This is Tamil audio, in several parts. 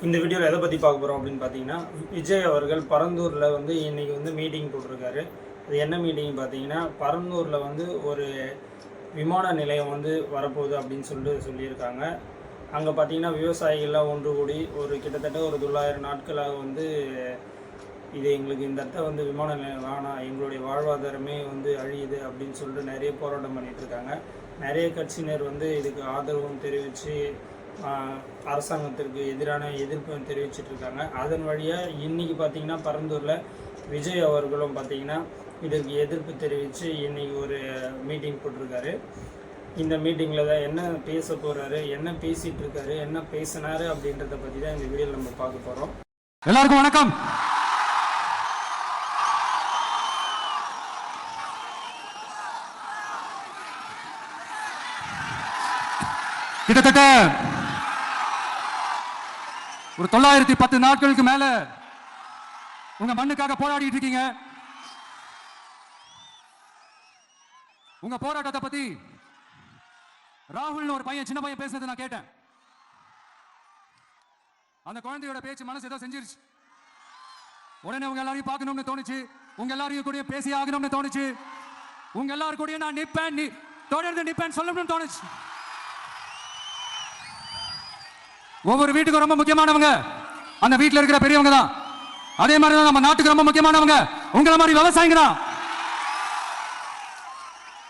இந்த வீடியோவில் எதை பற்றி பார்க்க போகிறோம் அப்படின்னு பார்த்தீங்கன்னா, விஜய் அவர்கள் பரந்தூரில் வந்து இன்றைக்கி வந்து மீட்டிங் போட்டிருக்காரு. அது என்ன மீட்டிங் பார்த்தீங்கன்னா, பரந்தூரில் வந்து ஒரு விமான நிலையம் வந்து வரப்போகுது அப்படின்னு சொல்லியிருக்காங்க. அங்கே பார்த்தீங்கன்னா விவசாயிகள்லாம் ஒன்று கூடி கிட்டத்தட்ட ஒரு 900 நாட்களாக வந்து இது எங்களுக்கு இந்த இடத்த வந்து விமான நிலையம் வேணாம், எங்களுடைய வாழ்வாதாரமே வந்து அழியுது அப்படின்னு சொல்லிட்டு நிறைய போராட்டம் பண்ணிகிட்ருக்காங்க. நிறைய கட்சியினர் வந்து இதுக்கு ஆதரவும் தெரிவித்து அரசாங்கத்திற்கு எதிரான எதிர்ப்பு தெரிவிச்சிட்ருக்காங்க. அதன் வழியாக இன்றைக்கி பார்த்திங்கன்னா பரந்தூரில் விஜய் அவர்களும் பார்த்திங்கன்னா இதற்கு எதிர்ப்பு தெரிவித்து இன்றைக்கி ஒரு மீட்டிங் போட்டிருக்காரு. இந்த மீட்டிங்கில் தான் என்ன பேச போகிறாரு, என்ன பேசிகிட்டு இருக்காரு, என்ன பேசினார் அப்படின்றத பற்றி தான் இந்த வீடியோவில் நம்ம பார்க்க போகிறோம். எல்லாருக்கும் வணக்கம். கிட்டத்தட்ட ஒரு 910 நாட்களுக்கு மேல உங்க மண்ணுக்காக போராடிட்டு இருக்கீங்க. உங்க போராட்டத்தை பத்தி ராகுல்னு ஒரு பையன், சின்ன பையன் பேசுனது நான் கேட்டேன். அந்த குழந்தையோட பேச்சு மனசு ஏதோ செஞ்சிருச்சு. உடனே உங்க எல்லாரையும் பார்க்கணும்னு தோணுச்சு, உங்க எல்லாரையும் கூட பேசி ஆகணும்னு தோணுச்சு, உங்க எல்லாரும் கூட நான் நிப்பேன், தொடர்ந்து நிப்பேன் சொல்லணும்னு தோணுச்சு. ஒவ்வொரு வீட்டுக்கும் ரொம்ப முக்கியமானவங்க அந்த வீட்டில் இருக்கிற பெரியவங்க தான். அதே மாதிரி தான் நம்ம நாட்டுக்கு ரொம்ப முக்கியமானவங்க உங்களை மாதிரி விவசாயிங்க தான்.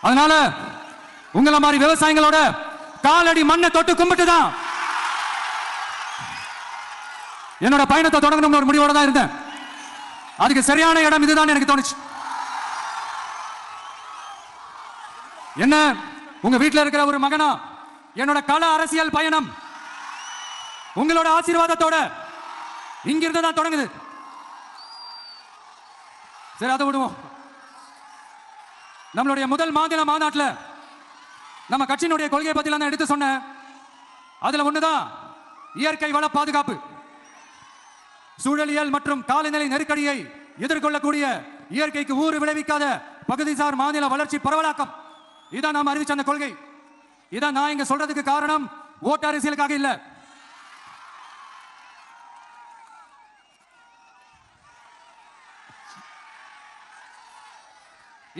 அதனால உங்களை மாதிரி விவசாயிகளோட காலடி மண்ணை தொட்டு கும்பிட்டு தான் என்னோட பயணத்தை தொடங்கணும்னு ஒரு முடிவோட தான் இருந்தேன். அதுக்கு சரியான இடம் இதுதான் எனக்கு தோணுச்சு. என்ன, உங்க வீட்டில் இருக்கிற ஒரு மகனா என்னோட கள அரசியல் பயணம் உங்களோட ஆசீர்வாதத்தோட இங்கிருந்து தான் தொடங்குது. சரி, அதை விடுவோம். நம்மளுடைய முதல் மாநில மாநாட்டில் நம்ம கட்சியினுடைய கொள்கையை பத்தி நான் எடுத்து சொன்னேன். அதுல ஒண்ணுதான் இயற்கை வள பாதுகாப்பு. சூழலியல் மற்றும் காலநிலை நெருக்கடியை எதிர்கொள்ளக்கூடிய இயற்கைக்கு ஊறு விளைவிக்காத பகுதிசார் மாநில வளர்ச்சி பரவலாக்கம். இதான் நாம் அறிவிச்ச அந்த கொள்கை. இதான் நான் இங்க சொல்றதுக்கு காரணம் ஓட்டு அரசியலுக்காக இல்ல.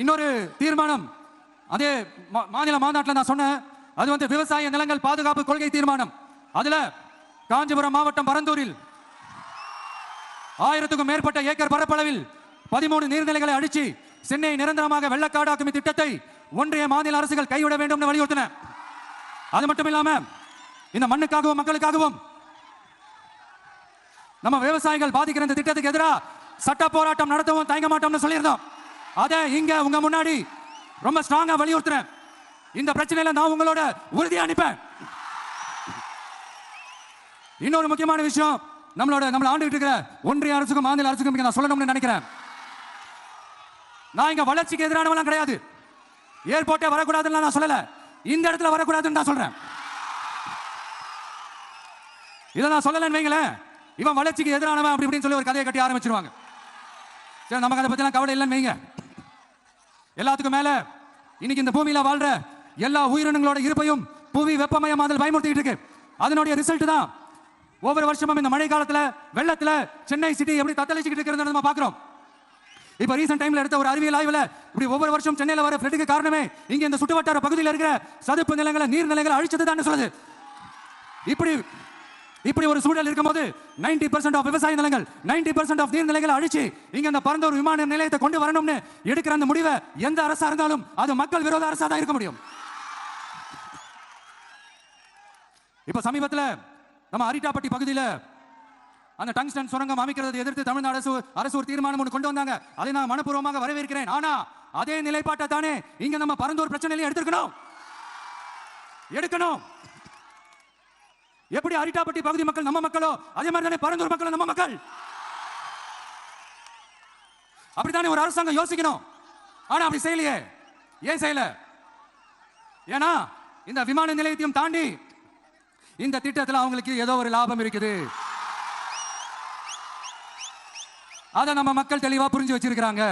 இன்னொரு தீர்மானம் அதே மாநில மாநாட்டில் நான் சொன்னேன். அது வந்து விவசாய நிலங்கள் பாதுகாப்பு கொள்கை தீர்மானம். அதுல காஞ்சிபுரம் மாவட்டம் பரந்தூரில் 1000க்கும் மேற்பட்ட ஏக்கர் பரப்பளவில் 13 நீர்நிலைகளை அழிச்சு சென்னை நிரந்தரமாக வெள்ளக்காடாக்கும் திட்டத்தை ஒன்றிய மாநில அரசுகள் கைவிட வேண்டும் வலியுறுத்தின. அது மட்டும் இல்லாம இந்த மண்ணுக்காகவும் மக்களுக்காகவும் நம்ம விவசாயிகள் பாதிக்கிற இந்த திட்டத்துக்கு எதிராக சட்ட போராட்டம் நடத்தவும் தயங்க மாட்டோம்னு சொல்லியிருந்தோம். அதை இங்க உங்க முன்னாடி ரொம்ப ஸ்ட்ராங்கா வலியுறுத்துறேன். இந்த பிரச்சனையில நான் உங்களோட உறுதியா அனுப்பேன். இன்னொரு முக்கியமான விஷயம், நம்மள ஆண்டுகிட்டு இருக்கிற ஒன்றிய அரசுக்கும் மாநில அரசுக்கும் நான் சொல்லணும்னு நினைக்கிறேன். நான் இங்க வளர்ச்சிக்கு எதிரானவெல்லாம் கிடையாது. ஏர்போர்ட்டே வரக்கூடாதுன்னு நான் சொல்லல, இந்த இடத்துல வரக்கூடாதுன்னு நான் சொல்றேன். இதை நான் சொல்லலன்னு வைங்களேன், இவன் வளர்ச்சிக்கு எதிரானவன் அப்படி இப்படின்னு சொல்லி ஒரு கதையை கட்டி ஆரம்பிச்சிருவாங்க. சரி, நமக்கு அதை பத்திலாம் கவலை இல்லைன்னு வைங்க. எல்லாத்துக்கும் மேல இன்னைக்கு இந்த பூமியில வாழ்ற எல்லா உயிரினங்களோட இருப்பையும் புவி வெப்பமயமாதல் பயமுறுத்திட்டு இருக்கு. அதனுடைய ரிசல்ட் தான் ஒவ்வொரு வருஷமும் இந்த மழை காலத்துல வெள்ளத்துல சென்னை சிட்டி எப்படி தத்தளிச்சுக்கிட்டு இருக்கிறது நம்ம பாக்குறோம். இப்ப ரீசன்ட் டைம்ல எடுத்த ஒரு அறிவியல் ஆய்வுல இப்படி ஒவ்வொரு வருஷம் சென்னையில வர ஃப்ளட்டுக்கு காரணமே இங்க இந்த சுற்றுவட்டார பகுதியில் இருக்கிற சதுப்பு நிலங்களை நீர்நிலைகளை அழிச்சது தான் சொல்லுது. இப்படி ஒரு சூழல் இருக்கும்போது 90% ஆஃப் விவசாய நிலங்கள் 90% ஆஃப் நீர்நிலைகளை அழிச்சு இங்க இந்த பரந்தூர் விமான நிலையத்தை கொண்டு வரணும்னு எடுக்கிற அந்த முடிவை எந்த அரசா இருந்தாலும் அது மக்கள் விரோத அரசா தான் இருக்க முடியும். இப்ப சமீபத்தில் நம்ம அரிட்டாப்பட்டி பகுதியில் அந்த டங்ஸ்டன் சுரங்கம் அமைக்கிறதை எதிர்த்து தமிழ்நாடு அரசு ஒரு தீர்மானம் ஒன்று கொண்டு வந்தாங்க. அதை நான் மனப்பூர்வமாக வரவேற்கிறேன். ஆனா அதே நிலைப்பாட்டை தானே இங்க நம்ம பரந்தூர் பிரச்சனையில எடுக்கணும். எப்படி அரிட்டாப்பட்டி பகுதி மக்கள் நம்ம மக்களோ அதே மாதிரி தானே பரந்தூர் மக்கள் நம்ம மக்கள். அப்படித்தானே ஒரு அரசாங்கம் யோசிக்கணும். ஆனா அப்படி செய்யலையே. ஏன் செய்யல? ஏன்னா இந்த விமான நிலையத்தையும் தாண்டி இந்த திட்டத்தில் அவங்களுக்கு ஏதோ ஒரு லாபம் இருக்குது. அதை நம்ம மக்கள் தெளிவா புரிஞ்சு வச்சிருக்கிறாங்க.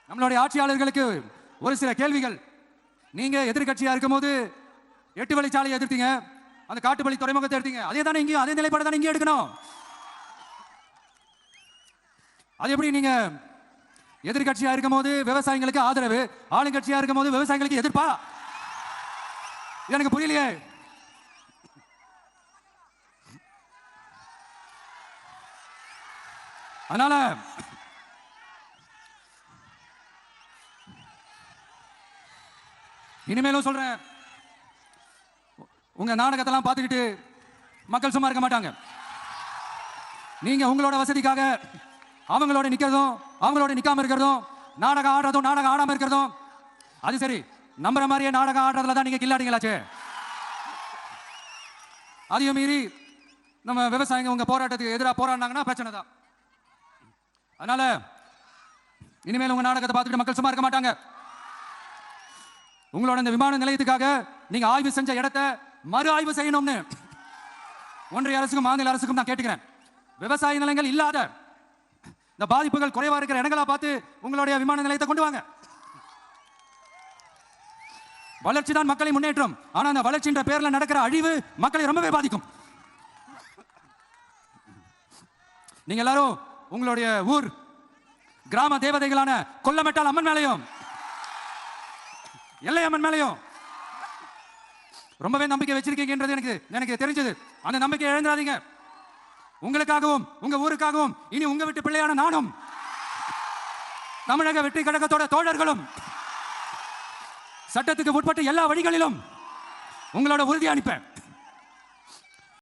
நம்மளுடைய ஆட்சியாளர்களுக்கு ஒரு சில கேள்விகள். நீங்க எதிர்கட்சியா இருக்கும் போது 8 வழிச்சாலையை எதிர்த்தீங்க, அந்த காட்டுப்பள்ளி துறைமுகத்தை எடுத்தீங்க, அதே தானே இங்கேயும் அதே நிலைப்பாடு தானே இங்கே எடுக்கணும். அது எப்படி நீங்க எதிர்கட்சியா இருக்கும் போது விவசாயிகளுக்கு ஆதரவு, ஆளுங்கட்சியா இருக்கும் போது விவசாயிகளுக்கு எதிர்ப்பா? எனக்கு புரியலையே. அதனால இனிமேலும் சொல்றேன், உங்க நாடகத்தெல்லாம் பார்த்துக்கிட்டு மக்கள் சும்மா இருக்க மாட்டாங்க. நீங்க உங்களோட வசதிக்காக அவங்களோட நிக்கிறதும் அவங்களோட நிக்காம இருக்கிறதும், நாடகம் ஆடுறதும் நாடகம் ஆடாம இருக்கிறதும், அது சரி. நம்புற மாதிரியே நாடகம் ஆடுறதுல தான் நீங்க கில்லாடிங்களாச்சு. அதையும் மீறி நம்ம விவசாயிங்க உங்க போராட்டத்துக்கு எதிராக போராடினாங்கன்னா பிரச்சனை தான். அதனால இனிமேல் உங்க நாடகத்தை பார்த்துட்டு மக்கள் சும்மா இருக்க மாட்டாங்க. உங்களோட இந்த விமான நிலையத்துக்காக நீங்க ஆய்வு செஞ்ச இடத்தை மறு ஆய்வு செய்யணும்னு ஒன்றிய அரசுக்கும் மாநில அரசுக்கும் நான் கேட்டுக்கிறேன். விவசாய நிலங்கள் இல்லாத இந்த பாதிப்புகள் குறைவா இருக்கிற இடங்களா பார்த்து உங்களுடைய விமான நிலையத்தை கொண்டு வாங்க. வளர்ச்சி தான் மக்களை முன்னேற்றம். ஆனா அந்த வளர்ச்சின்ற பேர்ல நடக்கிற அழிவு மக்களை ரொம்பவே பாதிக்கும். நீங்க எல்லாரும் உங்களுடைய ஊர் கிராம தேவதைகளான கொல்லமெட்டால் அம்மன் மேலையும் எல்லை அம்மன் மேலையும் ரொம்பவே நம்பிக்கை வச்சிருக்கீங்கன்றது எனக்கு தெரிஞ்சது. அந்த நம்பிக்கை இழந்துடாதீங்க. உங்களுக்காகவும் உங்க ஊருக்காகவும் இனி உங்க வீட்டு பிள்ளையான நானும் தமிழக வெற்றி கழகத்தோட தோழர்களும் சட்டத்துக்கு உட்பட்டு எல்லா வழிகளிலும் உங்களோட உறுதி அனுப்பேன்.